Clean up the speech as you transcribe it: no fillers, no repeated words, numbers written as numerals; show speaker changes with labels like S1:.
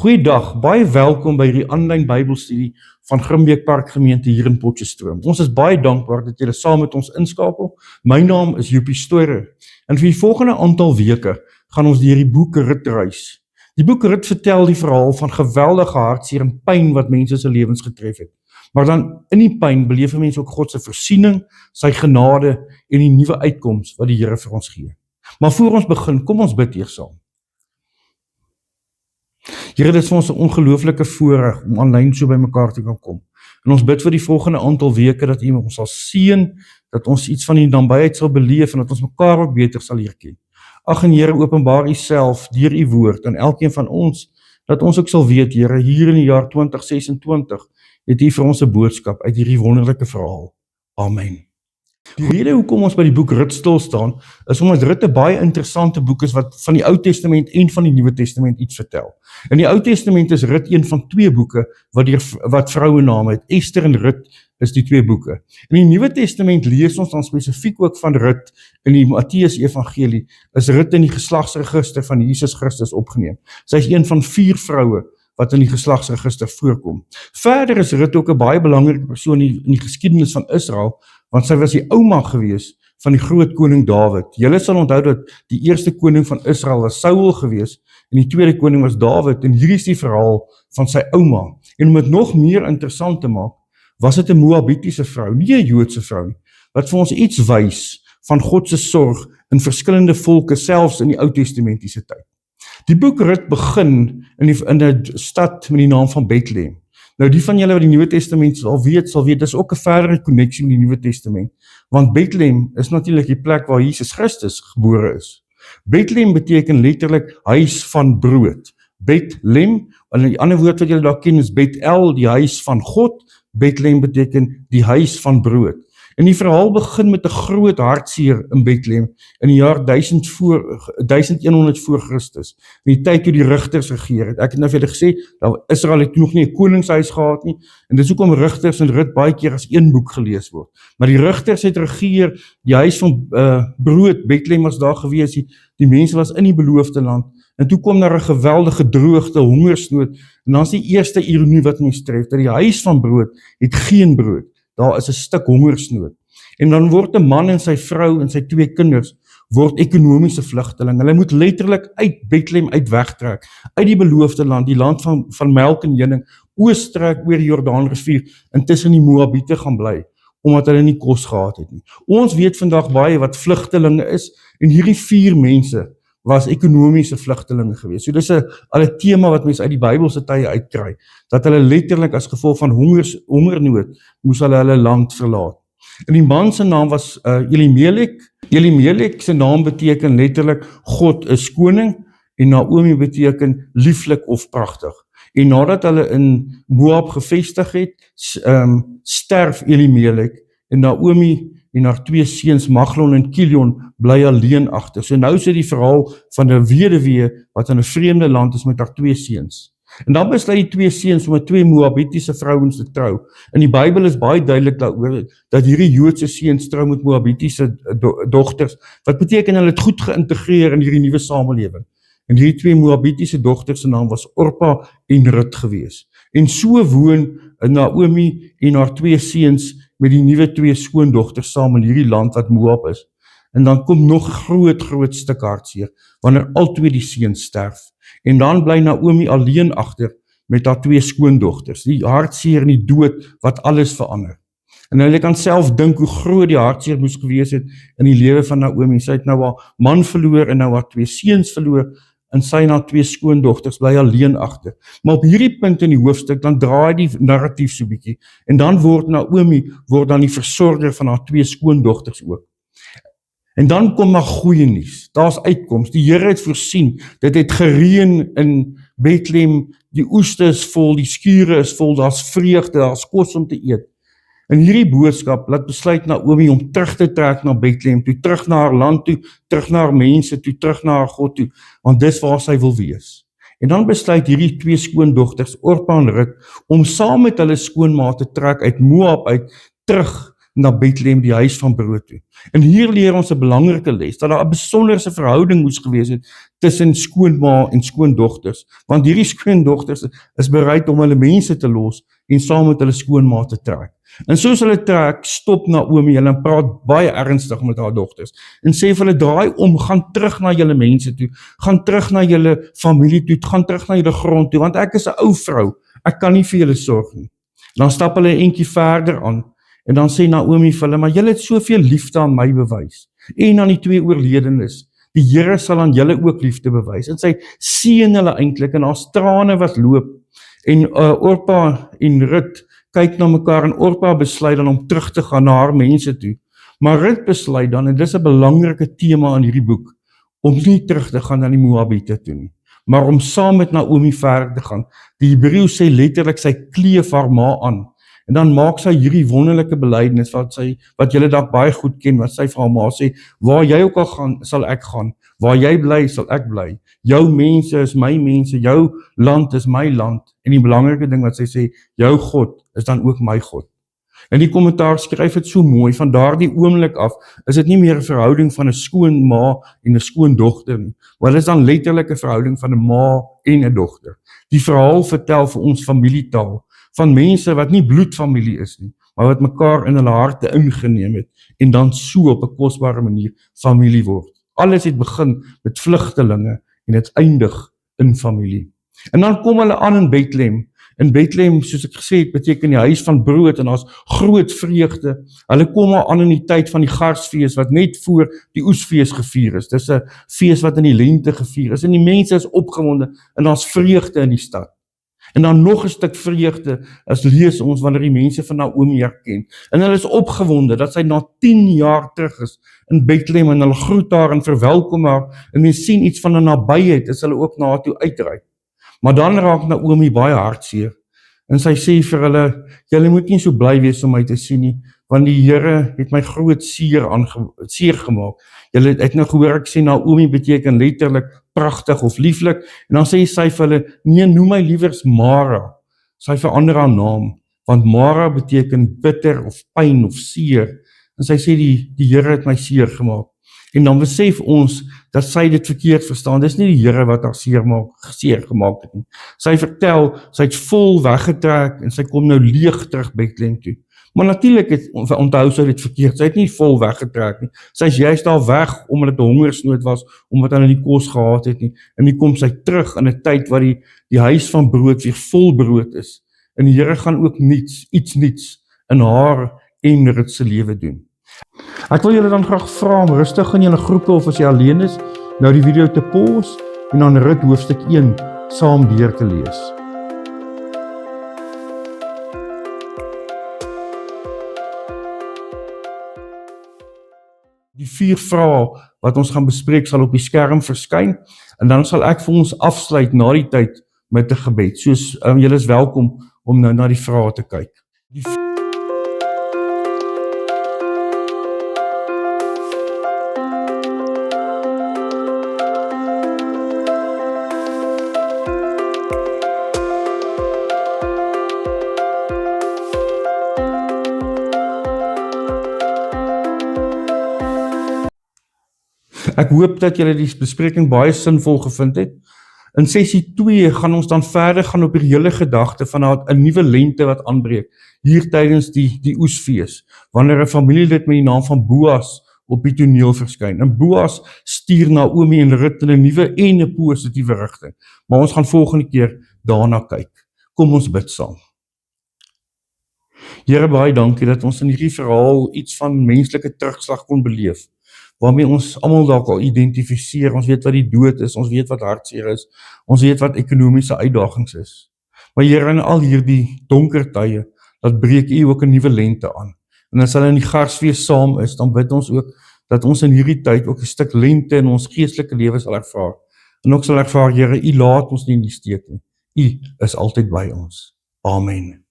S1: Goeiedag, baie welkom by hierdie aanlyn Bybelstudie van Grimbeek Park Gemeente hier in Potchefstroom. Ons is baie dankbaar dat julle saam met ons inskakel. My naam is Joepie Storer en vir die volgende aantal weke gaan ons deur die boek Rut reis. Die boek Rut vertel die verhaal van geweldige hartseer en pyn wat mense se lewens getref het. Maar dan in die pyn beleef mense ook God se voorsiening, sy genade en die nuwe uitkoms wat die Here vir ons gee. Maar voor ons begin, kom ons bid eers saam. Here, dit is vir ons 'n ongelooflike voorreg om aanlyn so by mekaar te kan kom. En ons bid vir die volgende aantal weke dat U ons sal seën, dat ons iets van die nabyheid sal beleef en dat ons mekaar ook beter sal leer ken. Ag en Here, openbaar U self deur U woord aan elkeen van ons, dat ons ook sal weet, Here, hier in die jaar 2026 het U vir ons 'n boodskap uit hierdie wonderlike verhaal. Amen. Die rede hoekom ons by die boek Rut stil staan, is omdat Rut 'n baie interessante boek is wat van die Ou Testament en van die Nuwe Testament iets vertel. In die Ou Testament is Rut een van twee boeke wat vrouename het. Ester en Rut is die twee boeke. In die Nuwe Testament lees ons dan spesifiek ook van Rut in die Matteus Evangelie, is Rut in die geslagsregister van Jesus Christus opgeneem. Sy is een van 4 vroue wat in die geslagsregister voorkom. Verder is Rut ook 'n baie belangrike persoon in die geskiedenis van Israel, want sy was die ouma gewees van die groot koning Dawid. Julle sal onthou dat die eerste koning van Israel was Saul gewees, en die tweede koning was Dawid, en hier is die verhaal van sy ouma. En om dit nog meer interessant te maak, was dit 'n Moabitiese vrou, nie 'n Joodse vrou nie, wat vir ons iets wys van God se sorg in verskillende volke, selfs in die Ou Testamentiese tyd. Die boek Rut begin in 'n stad met die naam van Bethlehem. Nou die van julle wat die Nuwe Testament sal weet, dis ook 'n verdere koneksie met die Nuwe Testament, want Bethlehem is natuurlik die plek waar Jesus Christus gebore is. Bethlehem beteken letterlik huis van brood. Bethlehem, en die ander woord wat julle daar ken is Bethel, die huis van God. Bethlehem beteken die huis van brood. En die verhaal begin met 'n groot hartseer in Bethlehem in die jaar 1100 voor Christus, in die tyd toe die rigters geregeer het. Ek het nou vir julle gesê, dat Israel het nog nie 'n koningshuis gehad nie, en dis hoekom Rigters en Rut baie keer as een boek gelees word. Maar die rigters het regeer, die huis van brood, Bethlehem was daar gewees, die mense was in die beloofde land, en toe kom daar 'n geweldige droogte, hongersnood, en dan is die eerste ironie wat mens tref, dat die huis van brood het geen brood. Daar is 'n stuk hongersnood. En dan word 'n man en sy vrou en sy 2 kinders word ekonomiese vlugtelinge. Hulle moet letterlik uit Bethlehem uit wegtrek, uit die beloofde land, die land van melk en honing, oortrek oor die Jordaanrivier en tussen die Moabiete gaan bly, omdat hulle nie kos gehad het nie. Ons weet vandag baie wat vlugtelinge is, en hierdie 4 mense was ekonomiese vlugtelinge gewees. So dis 'n tema wat mense uit die Bybelse tye uitkry, dat hulle letterlik as gevolg van hongernood moes hulle land verlaat. En die man se naam was Elimelek. Elimelek se naam beteken letterlik God is koning, en Naomi beteken lieflik of pragtig. En nadat hulle in Moab gevestig het, sterf Elimelek, en Naomi en haar 2 seuns Maglon en Kilion bly alleen agter. So nou is dit die verhaal van 'n weduwee wat in 'n vreemde land is met haar 2 seuns. En dan besluit die 2 seuns om met 2 Moabitiese vrouens te trou. En die Bybel is baie duidelik daaroor dat hierdie Joodse seuns trou met Moabitiese dogters, wat beteken hulle het goed geïntegreer in hierdie nuwe samelewing. En hierdie 2 Moabitiese dogters se naam was Orpa en Rut gewees. En so woon Naomi en haar 2 seuns met die nuwe 2 skoondogters saam in hierdie land wat Moab is. En dan kom nog groot stuk hartseer, wanneer albei die seuns sterf. En dan bly Naomi alleen agter met haar 2 skoondogters. Die hartseer en die dood wat alles verander. En jy kan self dink hoe groot die hartseer moes gewees het in die lewe van Naomi. Sy het nou haar man verloor en nou haar 2 seuns verloor, en sy en haar 2 skoondogters bly alleen agter. Maar op hierdie punt in die hoofstuk, dan draai die narratief so bietjie, en dan word Naomi dan die versorger van haar 2 skoondogters ook. En dan kom daar goeie nuus, daar's uitkoms, die Here het voorsien, dit het gereën in Bethlehem, die oeste is vol, die skure is vol, daar's vreugde, daar's kos om te eet. En hierdie boodskap laat besluit Naomi om terug te trek na Bethlehem toe, terug na haar land toe, terug na haar mense toe, terug na haar God toe, want dis waar sy wil wees. En dan besluit hierdie 2 skoondogters, Orpa en Rut, om saam met hulle skoonma te trek uit Moab uit, terug na Bethlehem, die huis van brood toe. En hier leer ons 'n belangrike les, dat daar 'n besonderse verhouding moes gewees het tussen skoonma en skoondogters, want hierdie skoondogters is bereid om hulle mense te los en saam met hulle skoonma te trek. En soos hulle trek, stop Naomi hulle en praat baie ernstig met haar dogters en sê vir hulle, draai om, gaan terug na julle mense toe, gaan terug na julle familie toe, gaan terug na julle grond toe, want ek is 'n ou vrou, ek kan nie vir julle sorg nie. Dan stap hulle 'n entjie verder aan en dan sê Naomi vir hulle, maar julle het soveel liefde aan my bewys en aan die twee oorledenes. Die Here sal aan julle ook liefde bewys. En sy seën hulle eintlik en haar trane wat loop. En Orpa en Rut kyk na mekaar en Orpa besluit dan om terug te gaan na haar mense toe. Maar Rut besluit dan, en dis 'n belangrike tema in hierdie boek, om nie terug te gaan na die Moabite toe nie, maar om saam met Naomi verder te gaan. Die Hebreë sê letterlik sy kleef haar ma aan. En dan maak sy hierdie wonderlike belydenis wat julle dalk baie goed ken, wat sy vir haar ma sê, waar jy ook al gaan, sal ek gaan. Waar jy bly, sal ek bly. Jou mense is my mense, jou land is my land. En die belangrike ding wat sy sê, jou God is dan ook my God. En die kommentaar skryf dit so mooi, van daardie oomblik af, is dit nie meer 'n verhouding van 'n skoonma en 'n skoondogter nie, maar dit is dan letterlik 'n verhouding van 'n ma en 'n dogter. Die verhaal vertel vir ons familietaal, van mense wat nie bloedfamilie is nie, maar wat mekaar in hulle harte ingeneem het, en dan so op 'n kosbare manier familie word. Alles het begin met vlugtelinge, en dit eindig in familie. En dan kom hulle aan in Bethlehem. In Bethlehem, soos ek gesê het, beteken die huis van brood, en daar's groot vreugde. Hulle kom maar aan in die tyd van die Garsfees, wat net voor die Oesfees gevier is. Dis 'n fees wat in die lente gevier is, en die mense is opgewonde, en daar's vreugde in die stad. En dan nog 'n stuk vreugde, as lees ons wanneer die mense van Naomi herken. En hulle is opgewonde, dat sy na 10 jaar terug is in Bethlehem, en hulle groet haar en verwelkom haar, en mens sien iets van 'n nabyheid, as hulle ook na haar toe uitreik. Maar dan raak Naomi baie hartseer, en sy sê vir hulle, julle moet nie so bly wees om my te sien nie, want die Here het my groot seer gemaak. Julle het nou gehoor, ek sê Naomi beteken letterlik pragtig of lieflik, en dan sê sy vir hulle, nee, noem my liewers Mara. Sy verander haar naam, want Mara beteken bitter of pyn of seer, en sy sê die Here het my seer gemaak. En dan besef ons dat sy dit verkeerd verstaan. Dis nie die Here wat haar seer gemaak het nie. Sy vertel, sy het vol weggetrek en sy kom nou leeg terug Bethlehem toe. Maar natuurlik onthou sy dit verkeerd. Sy het nie vol weggetrek nie. Sy is juist daar weg omdat dit hongersnood was, omdat hulle nie kos gehad het nie. En nu kom sy terug in 'n tyd waar die huis van brood weer vol brood is. En die Here gaan ook iets niets in haar en Rut se lewe doen. Ek wil julle dan graag vra om rustig in julle groepe of as jy alleen is, nou die video te pause en dan Rut hoofstuk 1 saam deur te lees. Die 4 vrae wat ons gaan bespreek sal op die skerm verskyn en dan sal ek vir ons afsluit na die tyd met 'n gebed. Soos julle is welkom om nou na die vrae te kyk. Ek hoop dat julle die bespreking baie sinvol gevind het. In sessie 2 gaan ons dan verder gaan op die hele gedagte van 'n nuwe lente wat aanbreek, hier tydens die Oesfees, wanneer 'n familielid met die naam van Boas op die toneel verskyn. En Boas stuur Naomi en Rut in 'n nuwe en 'n positiewe rigting. Maar ons gaan volgende keer daarna kyk. Kom ons bid saam. Here, baie dankie dat ons in hierdie verhaal iets van menslike terugslag kon beleef, waarmee ons almal dalk al identifiseer. Ons weet wat die dood is, ons weet wat hartseer is, ons weet wat ekonomiese uitdagings is. Maar Here, in al hierdie donker tye, dat breek U ook 'n nuwe lente aan. En as hulle in die Garsfees saam is, dan bid ons ook dat ons in hierdie tyd ook 'n stuk lente in ons geestelike lewe sal ervaar. En ook sal ervaar, Here, U laat ons nie in die steek nie. U is altyd by ons. Amen.